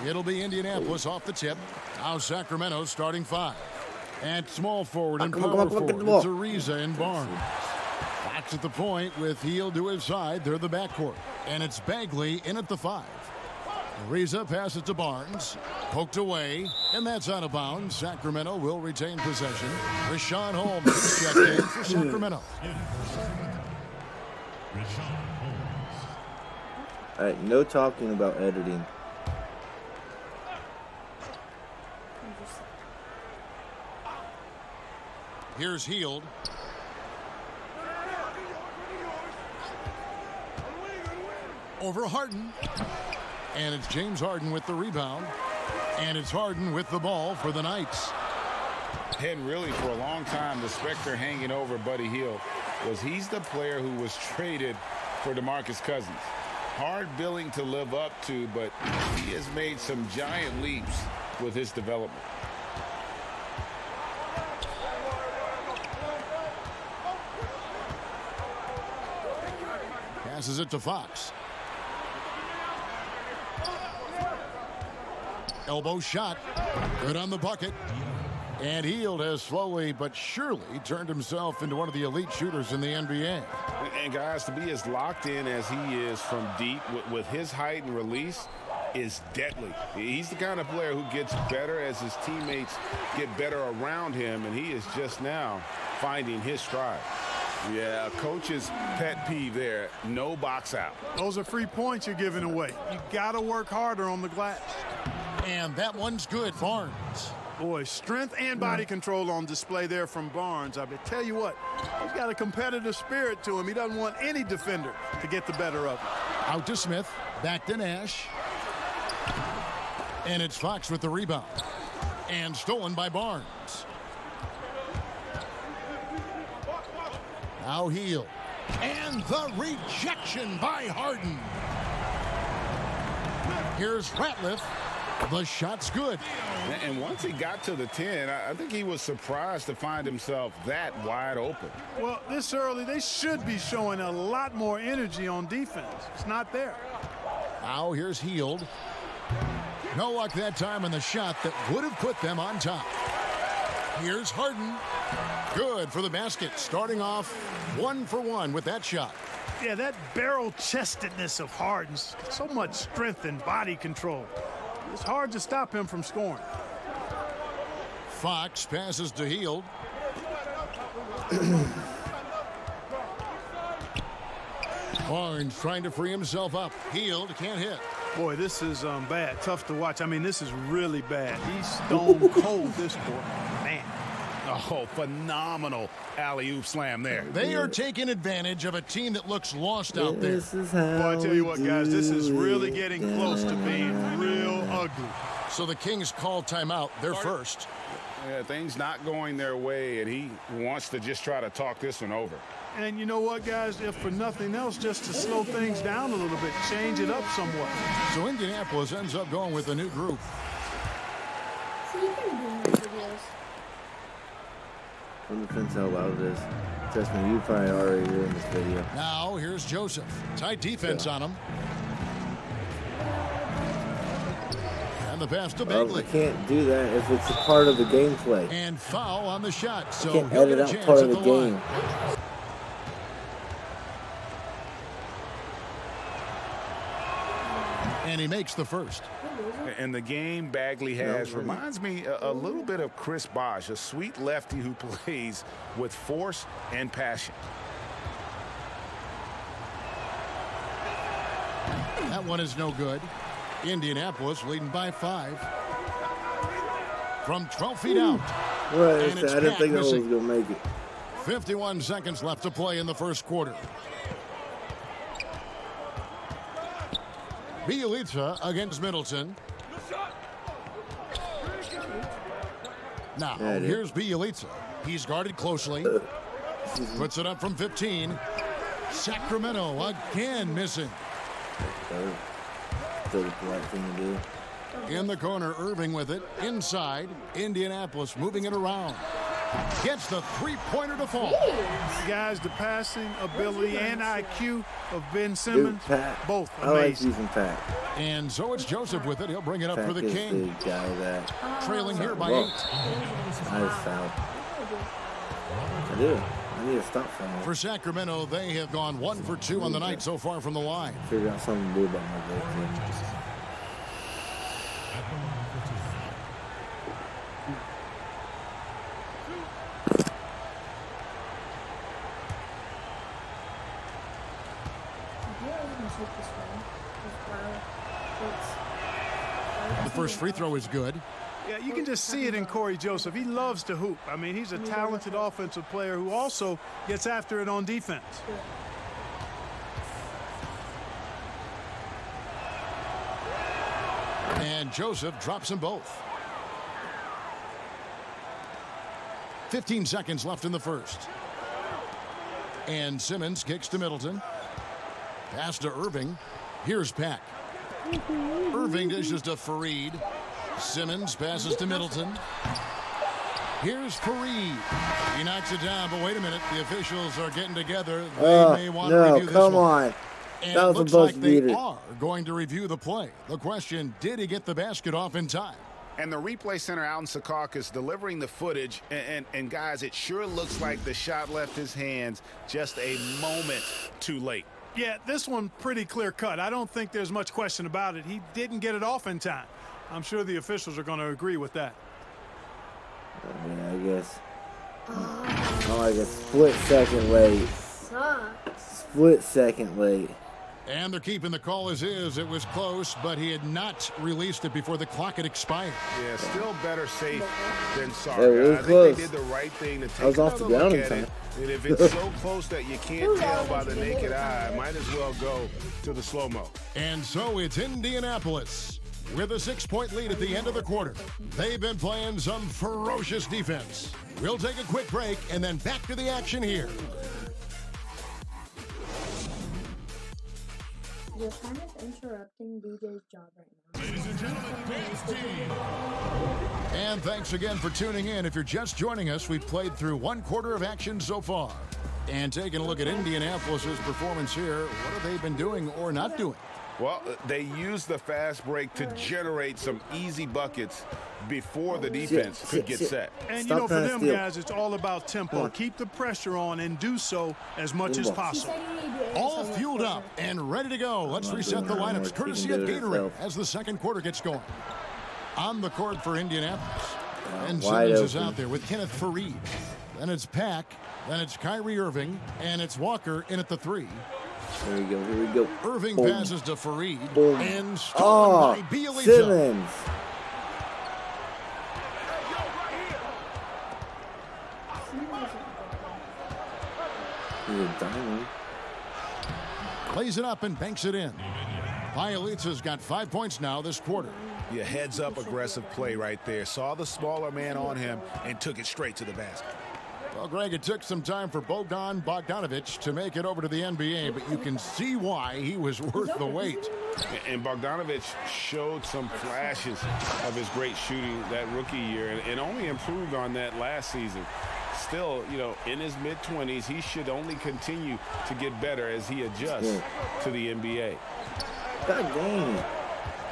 It'll be Indianapolis off the tip. Now Sacramento starting 5. At small forward and power forward, it's Ariza and Barnes. Fox at the point with Hield to his side. They're the backcourt. And it's Bagley in at the 5. Ariza passes to Barnes. Poked away, and that's out of bounds. Sacramento will retain possession. Richaun Holmes checked in for Sacramento. All right, no talking about editing. Here's Hield. Over Harden. And it's James Harden with the rebound. And it's Harden with the ball for the Knights. And really, for a long time, the specter hanging over Buddy Hield was he's the player who was traded for DeMarcus Cousins. Hard billing to live up to, but he has made some giant leaps with his development. Passes it to Fox. Elbow shot. Good on the bucket. And Hield has slowly but surely turned himself into one of the elite shooters in the NBA. And guys, to be as locked in as he is from deep with his height and release is deadly. He's the kind of player who gets better as his teammates get better around him, and he is just now finding his stride. Yeah, coach's pet peeve there, no box out. Those are free points you're giving away. You got to work harder on the glass. And that one's good, Barnes. Boy, strength and body control on display there from Barnes. I tell you what, he's got a competitive spirit to him. He doesn't want any defender to get the better of him. Out to Smith, back to Nash. And it's Fox with the rebound. And stolen by Barnes. Now Hield. And the rejection by Harden. Here's Ratliff. The shot's good. And once he got to the 10, I think he was surprised to find himself that wide open. Well, this early, they should be showing a lot more energy on defense. It's not there. Now here's Hield. No luck that time on the shot that would have put them on top. Here's Harden. Good for the basket. Starting off 1 for 1 with that shot. Yeah, that barrel-chestedness of Harden's. So much strength and body control. It's hard to stop him from scoring. Fox passes to Hield. Barnes trying to free himself up. Hield can't hit. Boy, this is bad. Tough to watch. I mean, this is really bad. He's stone cold this quarter. Man. Oh, phenomenal alley-oop slam there. They are taking advantage of a team that looks lost out there. Well, I tell you what, guys, this is really getting close to being real ugly. So the Kings call timeout. They're first. Yeah, things not going their way, and he wants to just try to talk this one over. And you know what, guys? If for nothing else, just to slow things down a little bit, change it up somewhat. So Indianapolis ends up going with a new group. From the fence how loud it is. Trust me, you probably already ruined this video. Now here's Joseph. Tight defense on him. And the pass to Bagley. I can't do that if it's a part of the gameplay. And foul on the shot. So can't he'll edit get a out chance part at of the line. game. And he makes the first. And the game Bagley has reminds me a little bit of Chris Bosh, a sweet lefty who plays with force and passion. That one is no good. Indianapolis leading by 5. From 12 feet out. Well, And it's I didn't Cat think I was missing. going to make it. 51 seconds left to play in the first quarter. Bielitsa against Middleton. Now, here's Bielitsa. He's guarded closely. Puts it up from 15. Sacramento again missing. Still the polite thing to do. In the corner, Irving with it. Inside, Indianapolis moving it around. Gets the three-pointer to fall. Guys, the passing ability and IQ of Ben Simmons, both I like amazing. using Pack. And so it's Joseph with it. He'll bring it up Pack for the is King. the guy that. Trailing here by Whoa. 8. Nice foul. I do. I need to stop fouling. For Sacramento, they have gone 1 for 2 on the night so far from the line. Figure out something to do about my birthday. The first free throw is good. Yeah, you can just see it in Corey Joseph. He loves to hoop. I mean, he's a talented offensive player who also gets after it on defense. And Joseph drops them both. 15 seconds left in the first. And Simmons kicks to Middleton. Pass to Irving. Here's Pack. Irving dishes to Fareed. Simmons passes to Middleton. Here's Fareed. He knocks it down, but wait a minute. The officials are getting together. They may want to review this come one. on. And That it was a looks buzz like they beater. are going to review the play. The question, did he get the basket off in time? And the replay center out in Secaucus delivering the footage. And guys, it sure looks like the shot left his hands just a moment too late. Yeah, this one pretty clear cut. I don't think there's much question about it. He didn't get it off in time. I'm sure the officials are going to agree with that. Yeah, I guess. Oh, like a split second late. Split second late. And they're keeping the call as is. It was close, but he had not released it before the clock had expired. Yeah, still better safe than Yeah, sorry. it was I close. think they did the right thing to I take was off the another look ground in at time. it. And if it's so close that you can't tell by the naked eye, might as well go to the slow-mo. And so it's Indianapolis with a 6-point lead at the end of the quarter. They've been playing some ferocious defense. We'll take a quick break and then back to the action here. You're kind of interrupting DJ's job right now. Ladies and gentlemen, dance team. And thanks again for tuning in. If you're just joining us, we've played through 1 quarter of action so far. And taking a look at Indianapolis's performance here, what have they been doing or not doing? Well, they used the fast break to generate some easy buckets before the defense could get set. And, Stop you know, for trying to them steal. guys, it's all about tempo. Keep the pressure on and do so as much as possible. All fueled up and ready to go. Let's reset the lineups courtesy of Gatorade as the second quarter gets going. On the court for Indianapolis. And wide Simmons is open. out there with Kenneth Fareed. Then it's Pack. Then it's Kyrie Irving. And it's Walker in at the 3. Here we go. Here we go. Irving Boom. passes to Fareed. Boom. And stolen Oh, by Bielitsa. Simmons. He's a diamond. Plays it up and banks it in. Bielitsa's got 5 points now this quarter. Your heads-up aggressive play right there. Saw the smaller man on him and took it straight to the basket. Well, Greg, it took some time for Bogdan Bogdanovic to make it over to the NBA, but you can see why he was worth the wait. And Bogdanovic showed some flashes of his great shooting that rookie year and only improved on that last season. Still, you know, in his mid-20s, he should only continue to get better as he adjusts to the NBA. God dang it.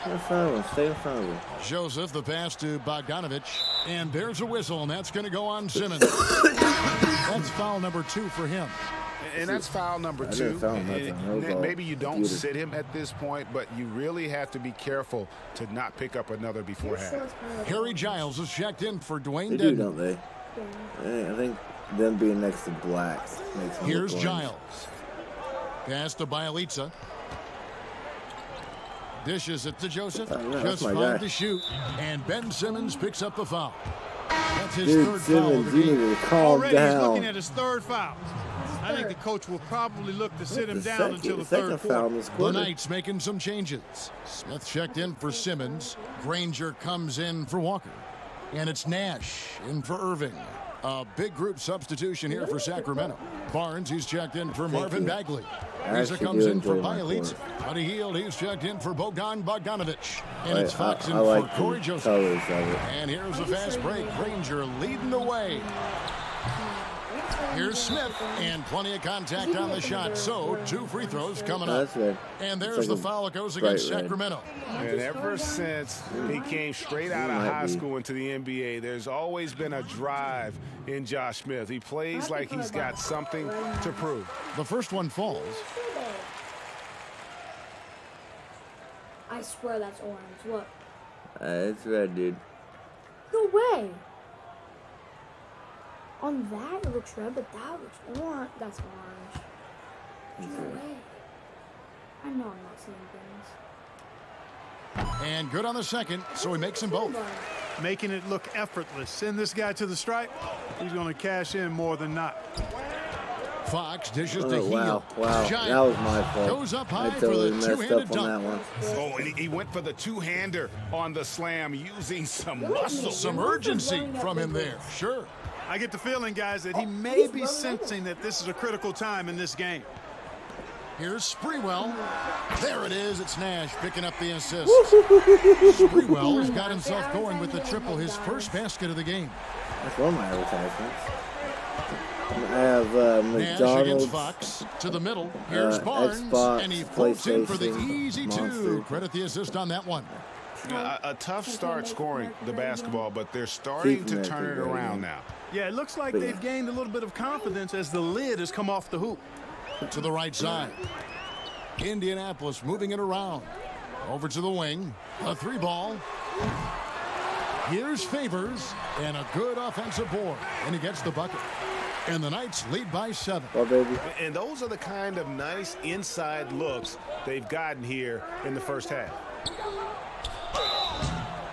Stay in front of him. Stay in front of him. Joseph, the pass to Bogdanovic, and there's a whistle, and that's going to go on Simmons. That's foul number 2 for him. And that's foul number I 2. didn't foul nothing. That was all Maybe you don't beautiful. sit him at this point, but you really have to be careful to not pick up another before half. Harry Giles is checked in for Dwayne They do, Dedmon. don't they? Yeah, I think them being next to blacks makes them Here's look orange. Giles. Pass to Bielitsa. Dishes it to Joseph. Oh, yeah, Just that's my 5 guy. to shoot. And Ben Simmons picks up the foul. That's his Dude, third foul of Simmons, the you game. need to calm Already he's looking down. at his third foul. I think the coach will probably look to sit him The down second- until the second third foul quarter. in this The quarter. Knights making some changes. Smith checked in for Simmons. Granger comes in for Walker. And it's Nash in for Irving. A big group substitution here for Sacramento. Barnes, he's checked in for Marvin Bagley. Riza comes in for Bialic. Buddy Hield, he's checked in for Bogdan Bogdanovic. And it's Fox in for Corey Joseph. And here's a fast break. Granger leading the way. Here's Smith, and plenty of contact on the shot. So, 2 free throws coming up. And there's the foul that goes against Sacramento. And ever since he came straight out of high school into the NBA, there's always been a drive in Josh Smith. He plays like he's got something to prove. The first one falls. I swear that's orange. Look. It's red, dude. No way. On that it looks red, but that looks orange. That's orange. No way. I know I'm not seeing things. And good on the second, so he makes them both. Making it look effortless. Send this guy to the stripe. He's going to cash in more than not. Fox dishes to Hield. Wow, Giant that was my fault. goes up high I for totally the messed two-handed up on that dunk. one. Oh, and he went for the two-hander on the slam using some muscle. Some urgency from him there. Sure. I get the feeling, guys, that he may be sensing that this is a critical time in this game. Here's Sprewell. There it is. It's Nash picking up the assist. Sprewell's got himself going with the triple, his first basket of the game. That's one of my advertisements. I have Nash against McDonald's, Fox to the middle. Here's Barnes, Xbox, and he floats in for the PlayStation, easy Monster. 2. Credit the assist on that one. A tough start scoring the basketball, but they're starting to turn it around now. Yeah, it looks like they've gained a little bit of confidence as the lid has come off the hoop. To the right side. Indianapolis moving it around. Over to the wing. A 3-ball. Here's Favors, and a good offensive board. And he gets the bucket. And the Knights lead by 7. Oh, baby. And those are the kind of nice inside looks they've gotten here in the first half.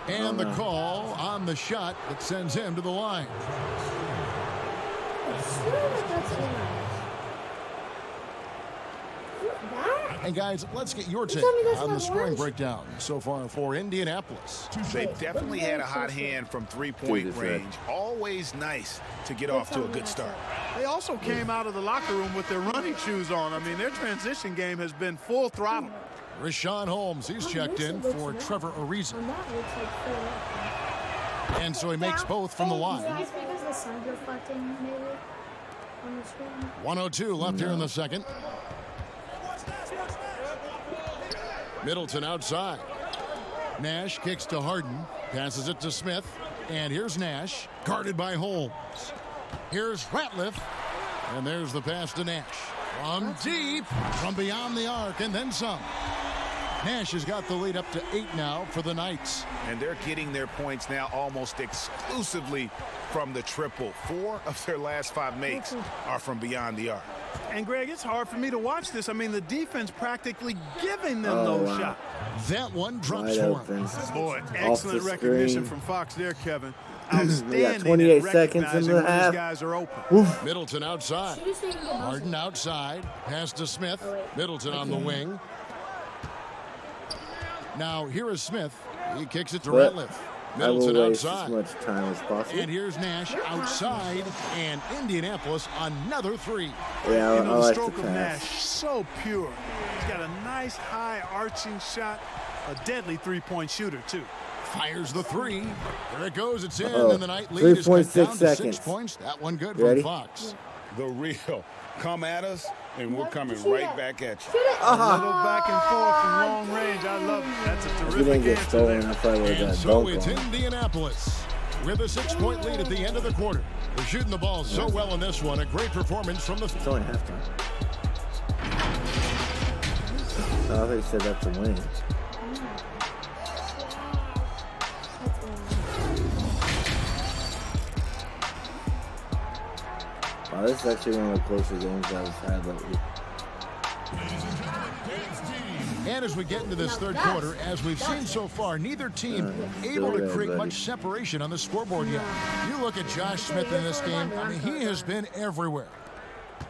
And the call on the shot that sends him to the line. And guys, let's get your take on the scoring breakdown so far for Indianapolis. They definitely had a hot hand from three-point range. Always nice to get off to a good start. They also came out of the locker room with their running shoes on. I mean, their transition game has been full throttle. Rashawn Holmes, he's checked in for Trevor Ariza. And so he makes both from the line. Because the sun's reflecting maybe on the screen. 1:02 left here in the second. Middleton outside. Nash kicks to Harden, passes it to Smith, and here's Nash, guarded by Holmes. Here's Ratliff, and there's the pass to Nash. From deep, from beyond the arc, and then some. Nash has got the lead up to 8 now for the Knights. And they're getting their points now almost exclusively from the triple. 4 of their last 5 makes are from beyond the arc. And, Greg, it's hard for me to watch this. I mean, the defense practically giving them those shots. That one drops Wide for him. open. Boy, Off excellent the recognition screen. from Fox there, Kevin. We Outstanding got 28 at seconds in recognizing the when half. these guys are open. Middleton outside. Harden outside. Pass to Smith. Middleton on the wing. Now, here is Smith. He kicks it to But Ratliff. I will Middleton waste outside. as much time as possible. And here's Nash outside, and Indianapolis another 3. Yeah, You I know, the like stroke the of Nash, pass. so pure. He's got a nice, high, arching shot. A deadly three-point shooter, too. Fires the 3. There it goes. It's in, Uh-oh. and the Night lead is cut 3.6 down to 6 seconds. points. That one good Ready? from Fox. The real. Come at us, and we're coming right back at you. A little back and forth from long range. I love it. That's a If you didn't terrific get answer stolen, there. I probably would have And got so dunked it's on. Indianapolis with a 6-point lead at the end of the quarter. They're shooting the ball so well in this one. A great performance from the... It's only halftime. I thought you said that's a win. Wow, this is actually one of the closer games I've had lately. And as we get into this third quarter, as we've seen so far, neither team able to create much separation on the scoreboard yet. You look at Josh Smith in this game, I mean, he has been everywhere.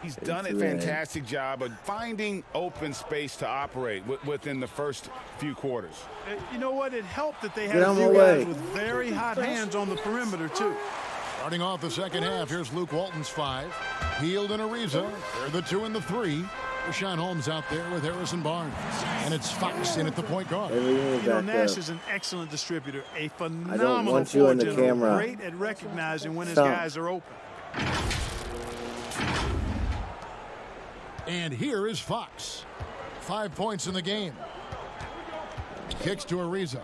He's done a fantastic job of finding open space to operate within the first few quarters. You know what? It helped that they had Get a on few my guys way. with very hot hands on the perimeter, too. Starting off the second half, here's Luke Walton's 5. Hield and Ariza, they're the 2 and the 3. Rashawn Holmes out there with Harrison Barnes. And it's Fox in at the point guard. You know, Nash is an excellent distributor, a phenomenal want you in the floor general, camera. great at recognizing when his Stop. guys are open. And here is Fox. 5 points in the game. Kicks to Ariza.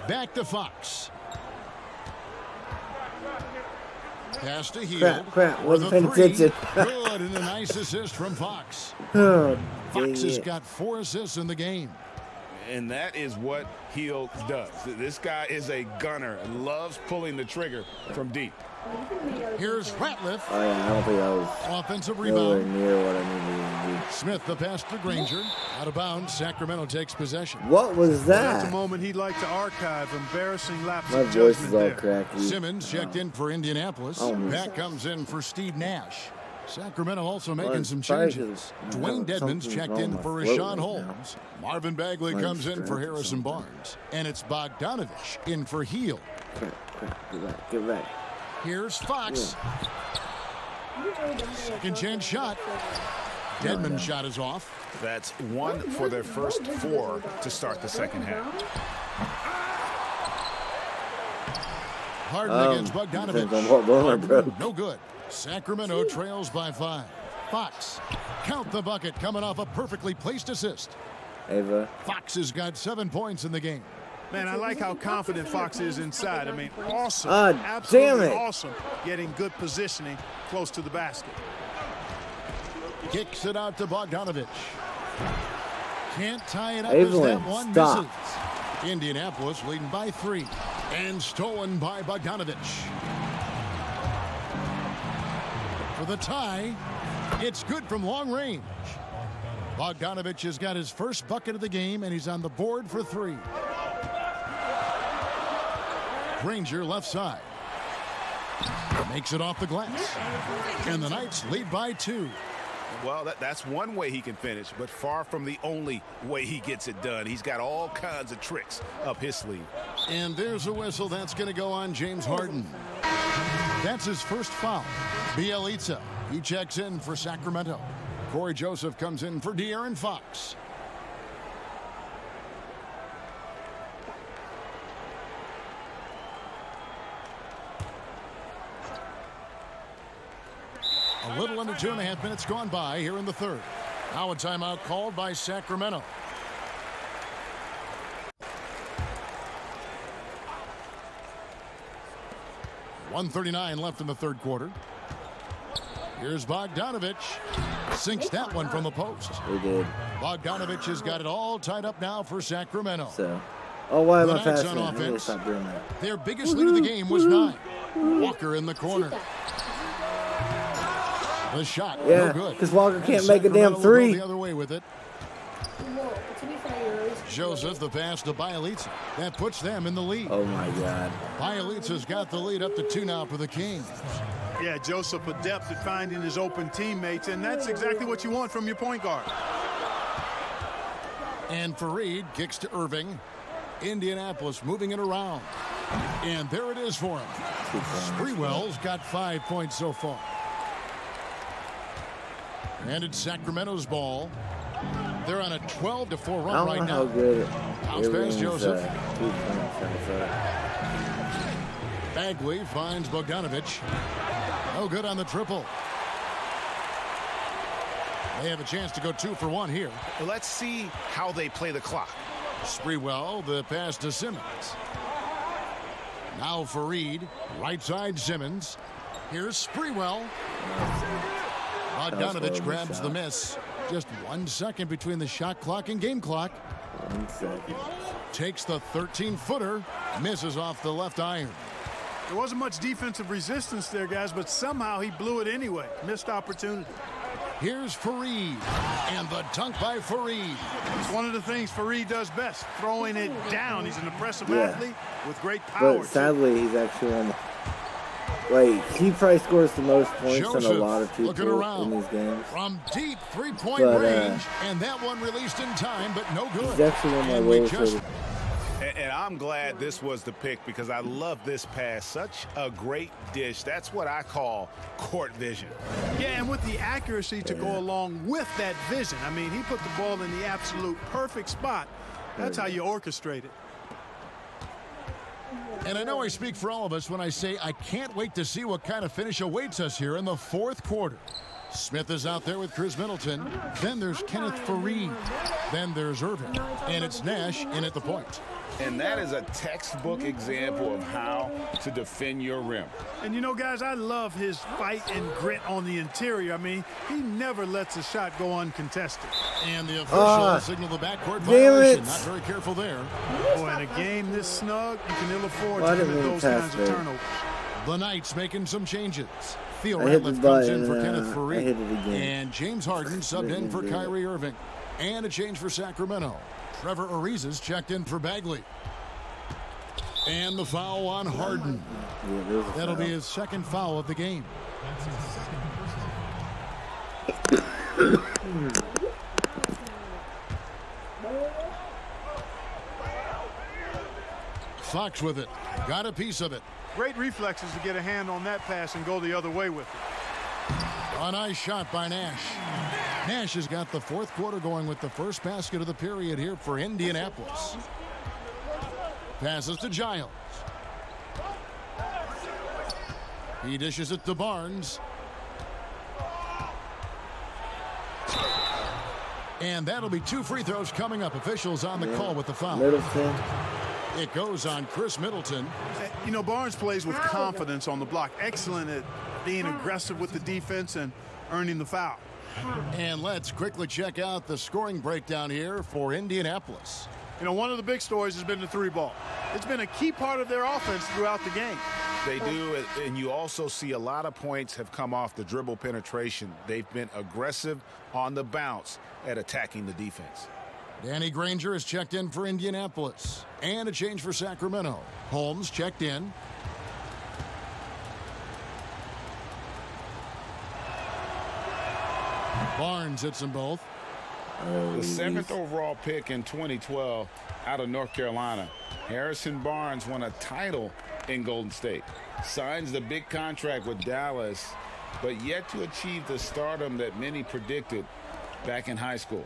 Back to Fox. Pass to Hield. Crap. For Wasn't the paying 3. attention. Good, and a nice assist from Fox. Oh, Fox dang has it. got 4 assists in the game. And that is what Hield does. This guy is a gunner and loves pulling the trigger from deep. Here's Ratliff. Oh, yeah, I don't think I was Offensive nowhere rebound. near what I needed to do. Smith, the pass to Granger. Out of bounds, Sacramento takes possession. What was That's a that? moment he'd like to archive. Embarrassing lapse My of voice judgment is all there. cracky. Simmons checked in for Indianapolis. Oh, man. Back comes in for Steve Nash. Sacramento also making Well, some it's probably changes. 'cause Dwayne Dedmonds something's checked wrong in with for my throat Rashawn right now. Holmes. Marvin Bagley Mine's comes in for strength or Harrison something. Barnes. And it's Bogdanovich in for Hield. Crap. Get back. Here's Fox. Second chance shot. Dedmonds' shot is off. That's 1 for their first 4 to start the second half. Harden against depends on Bogdanovich. what bone I broke. No good. Sacramento trails by 5. Fox. Count the bucket coming off a perfectly placed assist. Ava. Fox has got 7 points in the game. Man, I like how confident Fox is inside. I mean, awesome. Ah, Absolutely damn it. awesome. Getting good positioning close to the basket. Kicks it out to Bogdanovich. Can't tie it up Evelyn, as that one stop. misses. Indianapolis leading by 3. And stolen by Bogdanovich. For the tie, it's good from long range. Bogdanovich has got his first bucket of the game, and he's on the board for 3. Granger left side. Makes it off the glass. And the Knights lead by 2. Well, that's one way he can finish, but far from the only way he gets it done. He's got all kinds of tricks up his sleeve. And there's a whistle that's going to go on James Harden. That's his first foul. Bjelica, he checks in for Sacramento. Corey Joseph comes in for De'Aaron Fox. A little under 2.5 minutes gone by here in the third. Now a timeout called by Sacramento. .139 left in the third quarter. Here's Bogdanovich. Sinks that one from the post. We did. Bogdanovich has got it all tied up now for Sacramento. So. Oh, why am The I Knights passing? on I need to offense. stop doing that. Their biggest lead of the game was 9. Walker in the corner. The shot, Yeah, no good. 'cause Walker And can't make a damn Sacramento will go three. The other way with it. Joseph, the pass to Bjelica. That puts them in the lead. Oh, my God. Bjelica's got the lead up to 2 now for the Kings. Yeah, Joseph adept at finding his open teammates, and that's exactly what you want from your point guard. And Fareed kicks to Irving. Indianapolis moving it around. And there it is for him. Sprewell's got 5 points so far. And it's Sacramento's ball. They're on a 12-4 I run don't right know now. how good Bounce pass, Irving's, Joseph. 2 points outside. Bagley finds Bogdanovich. No good on the triple. They have a chance to go 2 for 1 here. Let's see how they play the clock. Sprewell, the pass to Simmons. Now Fareed, right side Simmons. Here's Sprewell. Bogdanovich grabs the miss. Just 1 second between the shot clock and game clock. 1 second. Takes the 13-footer. Misses off the left iron. There wasn't much defensive resistance there, guys, but somehow he blew it anyway. Missed opportunity. Here's Fareed. And the dunk by Fareed. It's one of the things Fareed does best, throwing it down. He's an impressive Yeah. athlete with great power. But sadly, he's actually on the Like, he probably scores the most points than a Joseph lot of looking people around in these games. from deep three-point But, range, and that one released in time, but no good. He's actually one of my And we lowest just rated. And I'm glad this was the pick because I love this pass. Such a great dish. That's what I call court vision. Yeah, and with the accuracy to go along with that vision. I mean, he put the ball in the absolute perfect spot. That's how you orchestrate it. And I know I speak for all of us when I say I can't wait to see what kind of finish awaits us here in the fourth quarter. Smith is out there with Chris Middleton. Then there's Kenneth Faried. Then there's Irving. And it's Nash in at the point. And that is a textbook example of how to defend your rim. And you know, guys, I love his fight and grit on the interior. I mean, he never lets a shot go uncontested. And the official signaled the backcourt damn violation. it. Not very careful there. Oh, in a game this snug, you can ill afford Well, I to didn't commit mean those to pass kinds of there. turnovers. The Knights making some changes. Theo I hit the Ratliff comes in button, for Kenneth I Faried. hit it again. And James Harden subbed in for Kyrie Irving. And a change for Sacramento. Trevor Ariza's checked in for Bagley. And the foul on Harden. Yeah, there's a That'll foul. be his second foul of the game. Fox with it. Got a piece of it. Great reflexes to get a hand on that pass and go the other way with it. A nice shot by Nash. Nash has got the fourth quarter going with the first basket of the period here for Indianapolis. Passes to Giles. He dishes it to Barnes. And that'll be 2 free throws coming up. Officials on the call with the foul. Middleton. It goes on Chris Middleton. You know, Barnes plays with confidence on the block. Excellent at being aggressive with the defense and earning the foul. And let's quickly check out the scoring breakdown here for Indianapolis. You know, one of the big stories has been the three ball. It's been a key part of their offense throughout the game. They do, and you also see a lot of points have come off the dribble penetration. They've been aggressive on the bounce at attacking the defense. Danny Granger is checked in for Indianapolis. And a change for Sacramento. Holmes checked in. Barnes hits them both. The 7th overall pick in 2012 out of North Carolina. Harrison Barnes won a title in Golden State. Signs the big contract with Dallas, but yet to achieve the stardom that many predicted back in high school.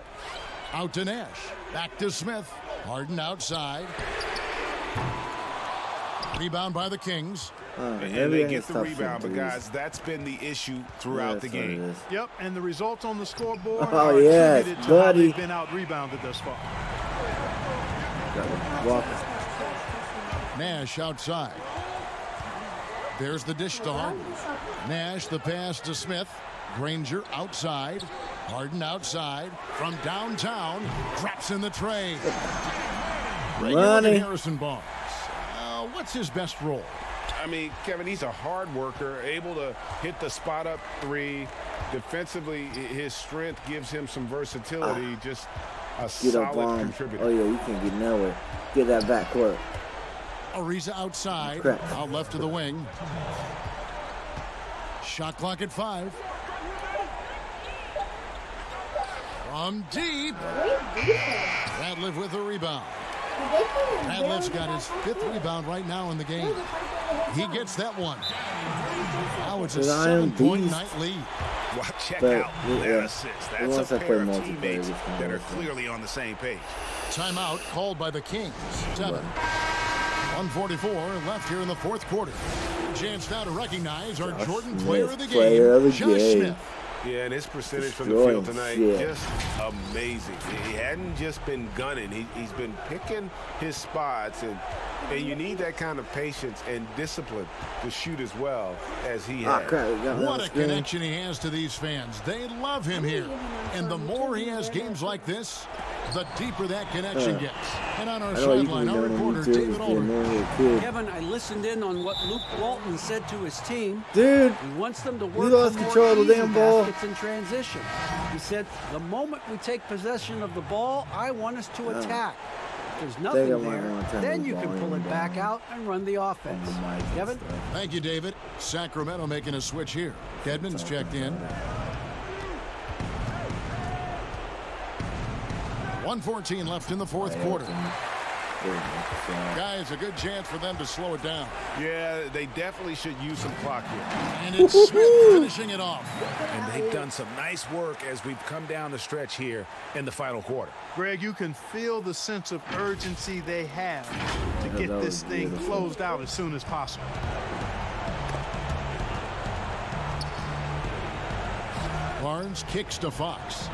Out to Nash. Back to Smith. Harden outside. Rebound by the Kings. And they get the rebound, but guys, that's been the issue throughout the game. Yep, and the results on the scoreboard Oh, are yes, attributed to how buddy. they've been out-rebounded thus far. Walker. Nash outside. There's the dish to Harden. Nash the pass to Smith. Granger outside. Harden outside. From downtown. Drops in the tray. Money. Harrison Barnes. What's his best role? I mean, Kevin, he's a hard worker, able to hit the spot up three. Defensively, his strength gives him some versatility. Just a Get up solid on. contributor. Oh, yeah, you can't get nowhere. Get that back court. Ariza outside. Crap. Out left to the wing. Shot clock at 5. From deep. Ratliff with a rebound. Ratliff's got his 5th rebound right now in the game. He gets that one. Now it's a 7-point night lead. Well, check But, out that yeah, assist. he wants That's a to pair play of multiplayer teammates with him that are also. clearly on the same page. Timeout called by the Kings. 7. 1:44 left here in the fourth quarter. Chance now to recognize our Jordan player of the game, player of the Josh game. Smith. Yeah, and his percentage from the Destroying field tonight, shit. just amazing. He hadn't just been gunning. He's been picking his spots, and you need that kind of patience and discipline to shoot as well as he Ah, has. crap. We got What on a the screen. connection he has to these fans. They love him here. And the more he has games like this, the deeper that connection gets. And on our I know you can sideline, our be known on reporter, YouTube David as being Aldridge. known as a kid. Kevin, I listened in on what Luke Walton said to his team. Dude, He wants them to work lost for more control of the easy damn ball. baskets in transition. He said, the moment we take possession of the ball, I want us to attack. If there's I nothing might there, wanna turn then the you can pull volume it back down out and run the offense. on the mic and Kevin? stuff. Thank you, David. Sacramento making a switch here. Dedmon's checked in. 1:14 left in the fourth quarter. Guys, a good chance for them to slow it down. Yeah, they definitely should use some clock here. And it's Smith finishing it off. And they've done some nice work as we've come down the stretch here in the final quarter. Greg, you can feel the sense of urgency they have to get that this was thing beautiful. closed out as soon as possible. Barnes kicks to Fox.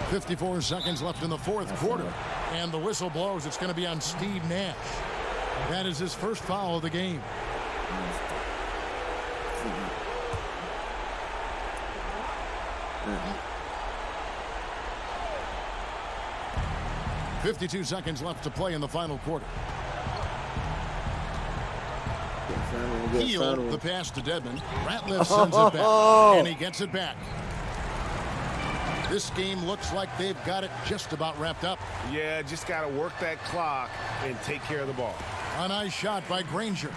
54 seconds left in the fourth quarter. And the whistle blows. It's going to be on Steve Nash. That is his first foul of the game. Yeah. 52 seconds left to play in the final quarter. Heel the pass to Dedmon. Ratliff sends it back. And he gets it back. This game looks like they've got it just about wrapped up. Yeah, just got to work that clock and take care of the ball. A nice shot by Granger.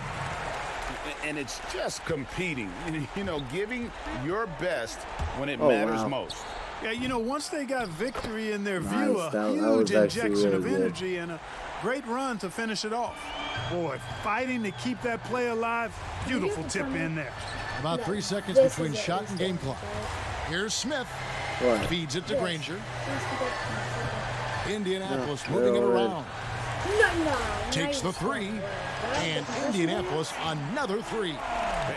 And it's just competing, you know, giving your best when it Oh, matters wow. most. Yeah, you know, once they got victory in their Nice. view, a That huge was actually injection really of good. energy and a great run to finish it off. Boy, fighting to keep that play alive, beautiful tip in there. About 3 seconds This between is it. shot This and is game it. clock. Here's Smith. What? Feeds it to Yes. Granger. Let's Indianapolis No, moving it no, around. No. Takes the Nice. three. And Indianapolis another three.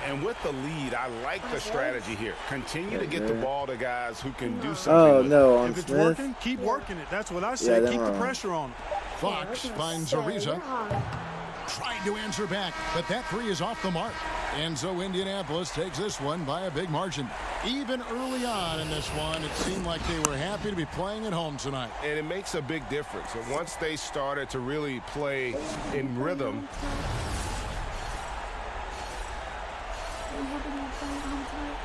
And with the lead, I like the strategy here. Continue to get the ball to guys who can do something Oh, with it. no, on If it's Smith. working, keep working it. That's what I say. Yeah, Keep the they're pressure on. Fox finds Ariza. Tried to answer back, but that three is off the mark. And so Indianapolis takes this one by a big margin. Even early on in this one, it seemed like they were happy to be playing at home tonight. And it makes a big difference. And once they started to really play in rhythm, Are you having a fun time tonight?